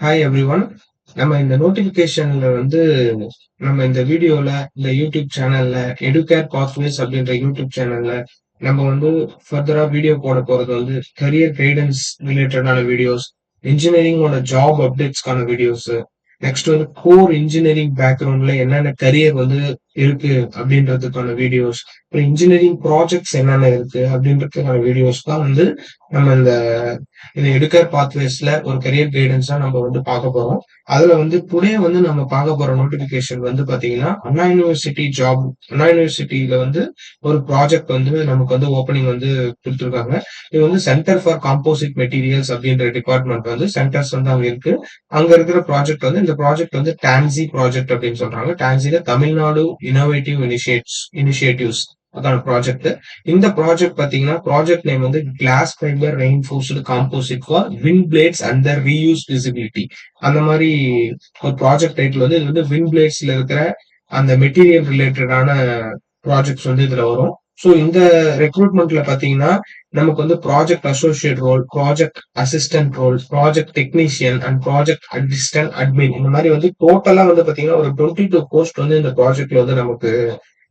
Hi everyone. நம்ம இந்த நோட்டிபிகேஷன்ல வந்து நம்ம இந்த வீடியோல இந்த யூடியூப் சேனல்ல எடுகேர் பாத்வேஸ் அப்படின்ற யூடியூப் சேனல்ல நம்ம வந்து ஃபர்தரா வீடியோ போட போறது வந்து கரியர் கைடன்ஸ் ரிலேட்டடான வீடியோஸ், இன்ஜினியரிங்கோட ஜாப் அப்டேட்ஸ்க்கான வீடியோஸ், நெக்ஸ்ட் வந்து கோர் இன்ஜினியரிங் பேக்ரவுண்ட்ல என்னென்ன கரியர் வந்து இருக்கு அப்படின்றதுக்கான வீடியோஸ், அப்புறம் இன்ஜினியரிங் ப்ராஜெக்ட்ஸ் என்னென்ன இருக்கு அப்படின்றதுக்கான வீடியோஸ் தான் வந்து நம்ம இந்த எடுக்கர் பாத்வேஸ்ல ஒரு கரியர் கைடன்ஸா நம்ம வந்து பார்க்க போறோம். அதுல வந்து டுடே வந்து நம்ம பார்க்க போற நோட்டிபிகேஷன் வந்து பாத்தீங்கன்னா அண்ணா யூனிவர்சிட்டியில வந்து ஒரு ப்ராஜெக்ட் வந்து நமக்கு வந்து ஓப்பனிங் வந்து கொடுத்துருக்காங்க. இது வந்து சென்டர் ஃபார் காம்போசிட் மெட்டீரியல்ஸ் அப்படின்ற டிபார்ட்மெண்ட் வந்து சென்டர்ஸ் வந்து அங்க இருக்கு. அங்க இருக்கிற ப்ராஜெக்ட் வந்து இந்த ப்ராஜெக்ட் வந்து டான்சி ப்ராஜெக்ட் அப்படின்னு சொல்றாங்க. டான்சில தமிழ்நாடு இனோவேட்டிவ் இனிஷியேட்டிவ்ஸ் அதான ப்ராஜெக்ட். இந்த ப்ராஜெக்ட் பாத்தீங்கன்னா ப்ராஜெக்ட் நேம் வந்து glass fiber reinforced composite for wind blades and their reuse visibility. அந்த மாதிரி ஒரு ப்ராஜெக்ட் டைட்டில் வந்து இது வந்து விண்ட் பிளேட்ஸ்ல இருக்கிற அந்த மெட்டீரியல் ரிலேட்டடான ப்ராஜெக்ட்ஸ் வந்து இதுல வரும். ஸோ இந்த ரெக்ரூட்மெண்ட்ல பாத்தீங்கன்னா நமக்கு வந்து project associate role, project assistant role, project technician and project assistant admin, இந்த மாதிரி வந்து டோட்டலா வந்து பாத்தீங்கன்னா ஒரு 22 போஸ்ட் வந்து இந்த ப்ராஜெக்ட்ல வந்து நமக்கு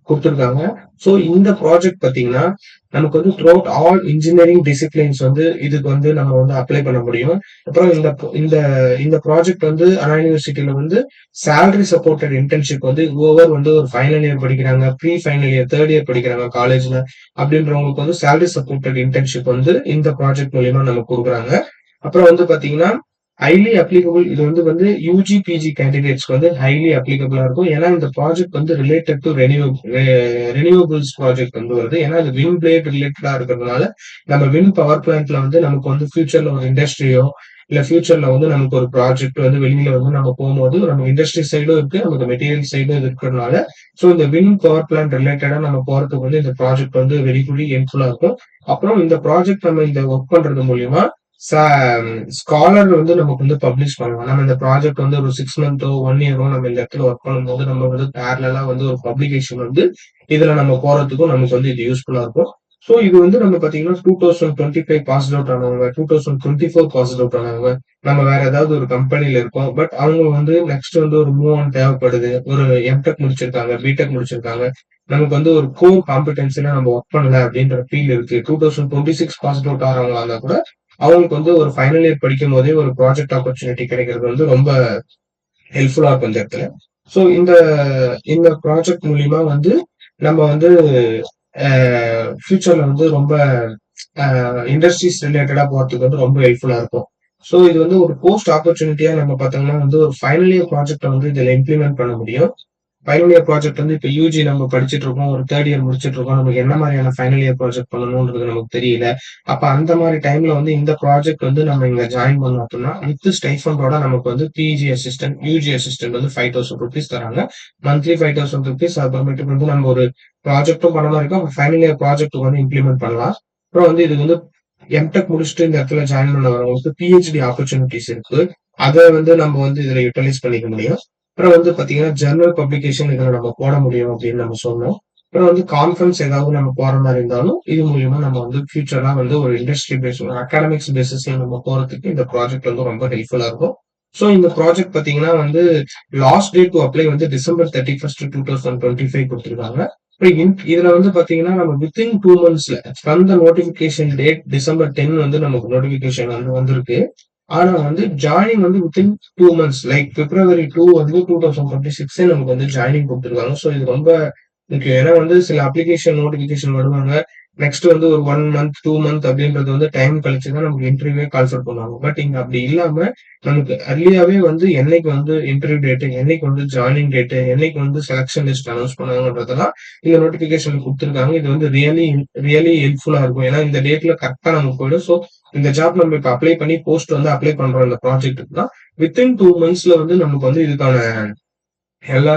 கொடுத்துருக்காங்க. ஸோ இந்த ப்ராஜெக்ட் பாத்தீங்கன்னா நமக்கு வந்து through out all engineering disciplines வந்து இதுக்கு வந்து நம்ம வந்து அப்ளை பண்ண முடியும். அப்புறம் இந்த இந்த இந்த ப்ராஜெக்ட் வந்து அண்ணா யூனிவர்சிட்டியில வந்து சேலரி சப்போர்ட்டட் இன்டர்ன்ஷிப் வந்து ஓவர் வந்து ஒரு ஃபைனல் இயர் படிக்கிறாங்க, pre final year third year படிக்கிறாங்க காலேஜ்ல அப்படின்றவங்களுக்கு வந்து சேலரி சப்போர்ட்டட் இன்டர்ன்ஷிப் வந்து இந்த ப்ராஜெக்ட் மூலியமா நம்ம கொடுக்குறாங்க. அப்புறம் வந்து பாத்தீங்கன்னா ஹைலி அப்ளிகபிள், இது வந்து யூஜி பிஜி கேண்டிடேட்ஸ்க்கு வந்து ஹைலி அப்ளிகபிளா இருக்கும். ஏன்னா இந்த ப்ராஜெக்ட் வந்து ரிலேட்டட் டு ரெனியூவபிள்ஸ் ப்ராஜெக்ட் வந்து வருது. ஏன்னா அது விண்ட் பிளேட் ரிலேட்டடா இருக்கிறதுனால நம்ம விண்ட் பவர் பிளான்ட்ல வந்து நமக்கு வந்து ஃபியூச்சர்ல ஒரு இண்டஸ்ட்ரியோ இல்ல ஃபியூச்சர்ல வந்து நமக்கு ஒரு ப்ராஜெக்ட் வந்து வெளியில வந்து நம்ம போகும்போது நம்ம இண்டஸ்ட்ரி சைடும் இருக்கு, நமக்கு மெட்டீரியல் சைடும் இருக்கிறதுனால ஸோ இந்த விண்ட் பவர் பிளான்ட் ரிலேட்டடா நம்ம போறதுக்கு வந்து இந்த ப்ராஜெக்ட் வந்து வெரி குடி ஹெல்ப்ஃபுல்லா இருக்கும். அப்புறம் இந்த ப்ராஜெக்ட் நம்ம இந்த ஒர்க் பண்றது மூலியமா ஸ்காலர் வந்து நமக்கு வந்து பப்ளிஷ் பண்ணலாம். நம்ம இந்த ப்ராஜெக்ட் வந்து ஒரு 6 மந்த்தோ 1 இயரோ நம்ம இந்த இடத்துல ஒர்க் பண்ணும்போது நம்ம வந்து பேரலா வந்து ஒரு பப்ளிகேஷன் வந்து இதுல நம்ம போறதுக்கும் நமக்கு வந்து இது யூஸ்ஃபுல்லா இருக்கும். ஸோ இது வந்து நம்ம பாத்தீங்கன்னா 2025 பாஸ் அவுட் ஆனவங்க, 2024 பாஸ் அவுட் ஆனவங்க, நம்ம வேற ஏதாவது ஒரு கம்பெனில இருக்கோம். பட் அவங்க வந்து நெக்ஸ்ட் வந்து ஒரு மூவ் ஆன் தேவைப்படுது, ஒரு எம்டெக் முடிச்சிருக்காங்க, பிடெக் முடிச்சிருக்காங்க, நமக்கு வந்து ஒரு கோர் காம்பிடன்சில நம்ம ஒர்க் பண்ணல அப்படின்ற ஃபீல் இருக்கு. 2026 பாஸ் அவுட் ஆறவங்களா இருந்தா கூட அவங்களுக்கு வந்து ஒரு ஃபைனல் இயர் படிக்கும் போதே ஒரு ப்ராஜெக்ட் ஆப்பர்ச்சுனிட்டி கிடைக்கிறது வந்து ரொம்ப ஹெல்ப்ஃபுல்லா இருக்கும் இந்த இடத்துல. ஸோ இந்த இந்த ப்ராஜெக்ட் மூலியமா வந்து நம்ம வந்து ஃபியூச்சர்ல வந்து ரொம்ப இண்டஸ்ட்ரீஸ் ரிலேட்டடா போறதுக்கு வந்து ரொம்ப ஹெல்ப்ஃபுல்லா இருக்கும். ஸோ இது வந்து ஒரு போஸ்ட் ஆப்பர்ச்சுனிட்டியா நம்ம பார்த்தோம்னா வந்து ஒரு ஃபைனல் இயர் ப்ராஜெக்ட் வந்து இதுல இம்ப்ளிமெண்ட் பண்ண முடியும். ஃபைனல் இயர் ப்ராஜெக்ட் வந்து இப்ப யூஜி நம்ம படிச்சுட்டு இருக்கோம், ஒரு தேர்ட் இயர் முடிச்சிட்டு இருக்கோம், நமக்கு என்ன மாதிரியான ஃபைனல் இயர் ப்ராஜெக்ட் பண்ணணும்ன்றது நமக்கு தெரியல. அப்ப அந்த மாதிரி டைம்ல வந்து இந்த ப்ராஜெக்ட் வந்து நம்ம இங்க ஜாயின் பண்ணோம் அப்படின்னா வித் ஸ்டைஃபண்டோட நமக்கு வந்து பிஜி அசிஸ்டன்ட், யூஜி அசிஸ்டன்ட் வந்து 5,000 ருபீஸ் தராங்க. Monthly 5,000 rupees. அப்புறமேட்டு வந்து நம்ம ஒரு ப்ராஜெக்டும் பண்ண மாதிரி இருக்கும், ஃபைனல் இயர் ப்ராஜெக்ட் வந்து இம்ப்ளிமெண்ட் பண்ணலாம். அப்புறம் வந்து இது வந்து எம்டெக் முடிச்சுட்டு இந்த இடத்துல ஜாயின் பண்ண வரவங்களுக்கு பிஹெச்டி ஆப்பர்ச்சுனிட்டிஸ் இருக்கு. அதை வந்து நம்ம வந்து இதுல யூட்டிலைஸ் பண்ணிக்க முடியும். அப்புறம் வந்து பாத்தீங்கன்னா ஜெர்னல் பப்ளிகேஷன் இதுல நம்ம போட முடியும் அப்படின்னு நம்ம சொன்னோம். அப்புறம் வந்து கான்ஃபரன்ஸ் ஏதாவது நம்ம போற மாதிரி இருந்தாலும் இது மூலியமா நம்ம வந்து ஃபியூச்சரா வந்து ஒரு இண்டஸ்ட்ரி பேஸ், ஒரு அகாடமிக்ஸ் பேசிஸ்ல நம்ம போறதுக்கு இந்த ப்ராஜெக்ட் வந்து ரொம்ப ஹெல்ப்ஃபுல்லா இருக்கும். ஸோ இந்த ப்ராஜெக்ட் பாத்தீங்கன்னா வந்து லாஸ்ட் டேட் டு அப்ளை வந்து December 31st, 2025 கொடுத்துருக்காங்க. இதுல வந்து பாத்தீங்கன்னா நம்ம வித்தின் 2 monthsல from the notification date December 10 வந்து நமக்கு நோட்டிபிகேஷன் வந்து வந்திருக்கு. ஆனா வந்து ஜாயினிங் வந்து வித்தின் 2 months லைக் February 2 வந்து 2026 நமக்கு வந்து ஜாயினிங் கொடுத்துருக்காங்க. ஸோ இது ரொம்ப முக்கியம். ஏன்னா வந்து சில அப்ளிகேஷன் நோட்டிபிகேஷன் வருவாங்க, நெக்ஸ்ட் வந்து ஒரு 1 month 2 month அப்படின்றது வந்து டைம் கழிச்சுதான் நமக்கு இன்டர்வியூவே கால்ஃபர் பண்ணுவாங்க. பட் இங்க அப்படி இல்லாம நமக்கு அர்லியாவே வந்து என்னைக்கு வந்து இன்டர்வியூ டேட்டு, என்னைக்கு வந்து ஜாயினிங் டேட்டு, என்னைக்கு வந்து செலக்ஷன் லிஸ்ட் அனௌன்ஸ் பண்ணுவாங்கன்றதெல்லாம் இந்த நோட்டிபிகேஷன் கொடுத்துருக்காங்க. இது வந்து ரியலி ஹெல்ப்ஃபுல்லா இருக்கும். ஏன்னா இந்த டேட்ல கரெக்டா நமக்கு போயிடும். ஸோ இந்த ஜாப் நம்ம இப்ப அப்ளை பண்ணி போஸ்ட் வந்து அப்ளை பண்றோம் இந்த ப்ராஜெக்ட்டுக்கு தான் வித்தின் 2 monthsல வந்து நமக்கு வந்து இதுக்கான எல்லா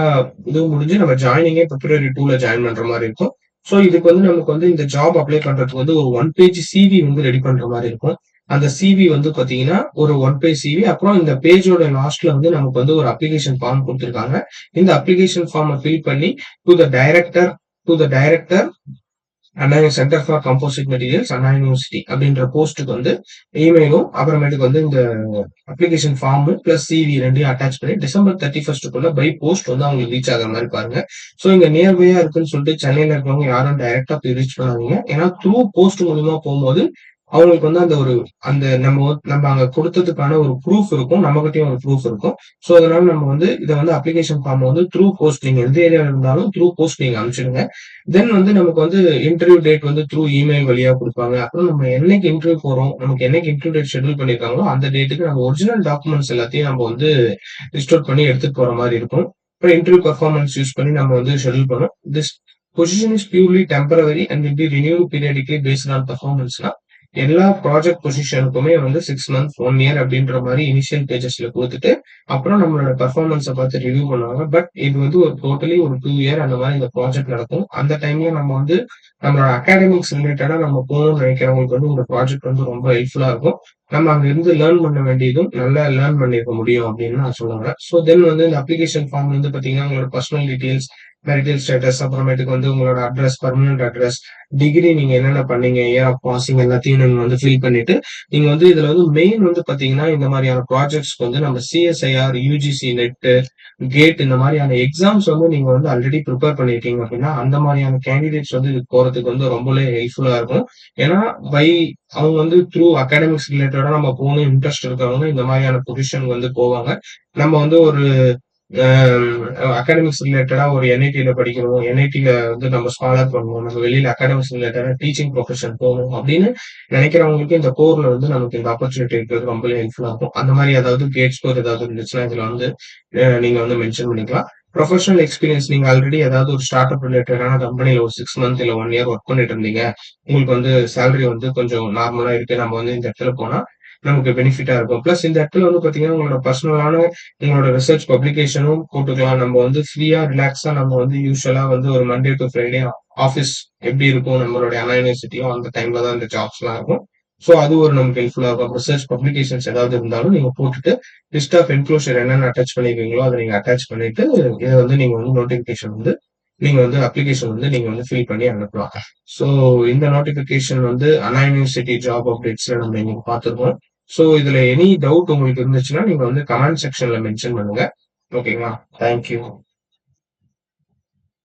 இதுவும் முடிஞ்சு நம்ம ஜாயினிங்கே February 2ல ஜாயின் பண்ற மாதிரி இருக்கும். ஸோ இதுக்கு வந்து நமக்கு வந்து இந்த ஜாப் அப்ளை பண்றதுக்கு வந்து ஒரு 1 page சிவி வந்து ரெடி பண்ற மாதிரி இருக்கும். அந்த சிவி வந்து பாத்தீங்கன்னா ஒரு 1 page சிவி. அப்புறம் இந்த பேஜோட லாஸ்ட்ல வந்து நமக்கு வந்து ஒரு அப்ளிகேஷன் ஃபார்ம் கொடுத்துருக்காங்க. இந்த அப்ளிகேஷன் ஃபார்மை ஃபில் பண்ணி to the director Anna centre for composite materials, Anna university அப்படின்ற போஸ்ட்டுக்கு வந்து இமெயிலும், அப்புறமேட்டுக்கு வந்து இந்த அப்ளிகேஷன் ஃபார்ம் பிளஸ் சிவி 2யும் அட்டாச் பண்ணி டிசம்பர் 31க்குள்ள பை போஸ்ட் வந்து அவங்களுக்கு ரீச் ஆகுற மாதிரி பாருங்க. ஸோ இங்க நியர்பையா இருக்குன்னு சொல்லிட்டு சென்னையில இருக்கிறவங்க யாரும் டைரக்டா போய் ரீச் பண்ணாதீங்க. ஏன்னா த்ரூ போஸ்ட் மூலியமா போகும்போது அவங்களுக்கு வந்து அந்த நம்ம அங்க கொடுத்ததுக்கான ஒரு ப்ரூஃப் இருக்கும். நம்மகிட்டயும் ஒரு ப்ரூஃப் இருக்கும். ஸோ அதனால நம்ம வந்து இத வந்து அப்ளிகேஷன் ஃபார்ம் வந்து த்ரூ போஸ்ட் நீங்க எந்த ஏரியால இருந்தாலும் த்ரூ போஸ்ட் நீங்க அனுப்பிச்சிடுங்க. தென் வந்து நமக்கு வந்து இன்டர்வியூ டேட் வந்து த்ரூ இமெயில் வழியா குடுப்பாங்க. அப்புறம் நம்ம என்னைக்கு இன்டர்வியூ போறோம், நமக்கு என்னைக்கு இன்டர்வியூ டேட் ஷெட்யூல் பண்ணியிருக்காங்களோ, அந்த டேட்டுக்கு நம்ம ஒரிஜினல் டாக்குமெண்ட்ஸ் எல்லாத்தையும் நம்ம வந்து ரிஸ்டோர் பண்ணி எடுத்துட்டு போற மாரி இருக்கும். அப்புறம் இன்டர்வியூ பெர்ஃபார்மன்ஸ் யூஸ் பண்ணி நம்ம வந்து ஷெட்யூல் பண்ணோம். This position is purely temporary and will be renewed periodically based on பெர்ஃபார்மன்ஸ்னா எல்லா ப்ராஜெக்ட் பொசிஷனுக்குமே வந்து 6 மந்த்ஸ், 1 இயர் அப்படின்ற மாரி இனிஷியல் பேஜஸ்ல குடுத்துட்டு, அப்புறம் நம்மளோட பெர்ஃபார்மன்ஸ பார்த்து ரிவ்யூ பண்ணுவாங்க. பட் இது வந்து ஒரு டோட்டலி ஒரு 2 இயர் அந்த மாரி இந்த ப்ராஜெக்ட் நடக்கும். அந்த டைம்ல நம்ம வந்து நம்மளோட அகாடமிக்ஸ் ரிலேட்டடா நம்ம போகணும்னு நினைக்கிறவங்களுக்கு வந்து இந்த ப்ராஜெக்ட் வந்து ரொம்ப ஹெல்ப்ஃபுல்லா இருக்கும். நம்ம அங்க இருந்து லேர்ன் பண்ண வேண்டியதும் நல்லா லேர்ன் பண்ணிருக்க முடியும் அப்படின்னு நான் சொல்ல வரேன். ஸோ தென் வந்து இந்த அப்ளிகேஷன் ஃபார்ம் வந்து பாத்தீங்கன்னா உங்களோட பர்சனல் டீடைல்ஸ், மேரிட்டல் ஸ்டேட்டஸ், அப்புறமேட்டுக்கு வந்து உங்களோட அட்ரஸ், பெர்மனன்ட் அட்ரஸ், டிகிரி நீங்க என்னென்ன பண்ணீங்க, இயர் ஆஃப் பாசிங் எல்லாத்தையும் நீங்க வந்து ஃபில் பண்ணிட்டு, நீங்க வந்து இதுல வந்து மெயின் வந்து பாத்தீங்கன்னா, இந்த மாதிரியான ப்ராஜெக்ட்ஸ்க்கு வந்து நம்ம சிஎஸ்ஐஆர், யுஜிசி நெட், கேட் இந்த மாதிரியான எக்ஸாம்ஸ் வந்து நீங்க வந்து ஆல்ரெடி ப்ரிப்பேர் பண்ணிருக்கீங்க அப்படின்னா, அந்த மாதிரியான கேண்டிடேட்ஸ் வந்து இதுக்கு போறதுக்கு வந்து ரொம்பவே ஹெல்ப்ஃபுல்லா இருக்கும். ஏன்னா பை அவங்க வந்து த்ரூ அகாடமிக்ஸ் ரிலேட்டடா நம்ம போகணும் இன்ட்ரெஸ்ட் இருக்கிறவங்க இந்த மாதிரியான பொசிஷன் வந்து போவாங்க. நம்ம வந்து ஒரு அகாடமிக்ஸ் ரிலேட்டடா ஒரு என்ஐடில படிக்கணும். என்ஐடில வந்து நம்ம ஸ்காலர் பண்ணணும். நம்ம வெளியில அகாடமிக்ஸ் ரிலேட்டடா டீச்சிங் ப்ரொஃபஷன் போகணும் அப்படின்னு நினைக்கிறவங்களுக்கு இந்த கோர்ல வந்து நமக்கு இந்த ஆப்பர்ச்சுனிட்டி இருக்கிறது ரொம்பவே ஹெல்ப்ஃபுல்லா இருக்கும். அந்த மாதிரி ஏதாவது கேட் ஸ்கோர் ஏதாவது இருந்துச்சுன்னா இதுல வந்து நீங்க வந்து மென்ஷன் பண்ணிக்கலாம். ப்ரொஃபஷனல் எக்ஸ்பீரியன்ஸ் நீங்க ஆல்ரெடி ஏதாவது ஒரு ஸ்டார்ட் அப் ரிலேட்டடான கம்பெனில ஒரு 6 மந்த் இல்ல 1 இயர் ஒர்க் பண்ணிட்டு இருந்தீங்க. உங்களுக்கு வந்து சேலரி வந்து கொஞ்சம் நார்மலா இருக்கு. நம்ம வந்து இந்த இடத்துல போனா நமக்கு பெனிஃபிட்டா இருக்கும். பிளஸ் இந்த இடத்துல வந்து பாத்தீங்கன்னா உங்களோட பர்சனலான உங்களோட ரிசர்ச் பப்ளிகேஷனும் போட்டுக்கலாம். நம்ம வந்து ஃப்ரீயா ரிலாக்ஸா நம்ம வந்து யூசுவலா வந்து ஒரு மண்டே டு ஃப்ரைடே ஆஃபீஸ் எப்படி இருக்கும் நம்மளுடைய அண்ணா யூனிவர்சிட்டியும் அந்த டைம்ல தான் இந்த ஜாப்ஸ் எல்லாம் இருக்கும். ஸோ அது ஒரு நமக்கு ஹெல்ப்ஃபுல்லா இருக்கும். ரிசர்ச் பப்ளிகேஷன்ஸ் ஏதாவது இருந்தாலும் நீங்க போட்டுட்டு லிஸ்ட் ஆஃப் என்க்ளோஷர் என்னென்ன அட்டாச் பண்ணிருக்கீங்களோ அதை நீங்க அட்டாச் பண்ணிட்டு இதை வந்து நீங்க வந்து நோட்டிபிகேஷன் வந்து நீங்க வந்து அப்ளிகேஷன் வந்து நீங்க வந்து ஃபில் பண்ணி அனுப்பலாம். ஸோ இந்த நோட்டிபிகேஷன் வந்து அண்ணா யூனிவர்சிட்டி ஜாப் அப்டேட்ஸ்ல நம்ம இன்னைக்கு பார்த்திருக்கோம். ஸோ இதுல எனி டவுட் உங்களுக்கு இருந்துச்சுன்னா நீங்க வந்து கமெண்ட் செக்ஷன்ல மென்ஷன் பண்ணுங்க. ஓகேங்களா? தேங்க்யூ.